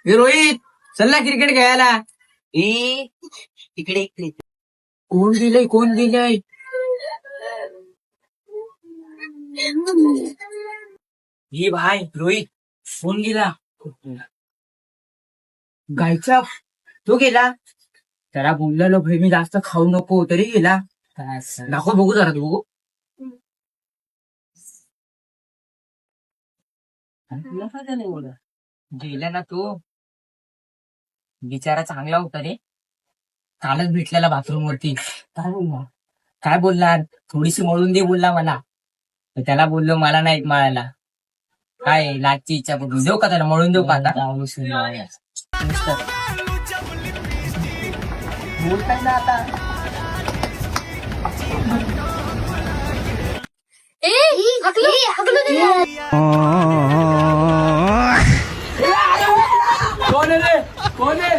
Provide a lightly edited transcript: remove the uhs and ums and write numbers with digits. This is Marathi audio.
हे रोहित चल ना क्रिकेट खेळायला. इकडे इकडे कोण दिलंय ही भाई रोहित फोन गेला गायचा. तो गेला. त्याला बोललेलो भाई मी जास्त खाऊ नको तरी गेला. दाखव बघू जरा तू बघू. गेला ना तो. बिचारा चांगला होता रे. कालच भेटलेला बाथरूम वरती. काय बोलणार थोडीशी मळून दे बोलला मला. तर त्याला बोललो मला नाही मळायला. काय लाजची इच्छा बघून देऊ का त्याला मळून देऊ का आता. बोलताय ना आता. कोण आहे रे कोण आहे.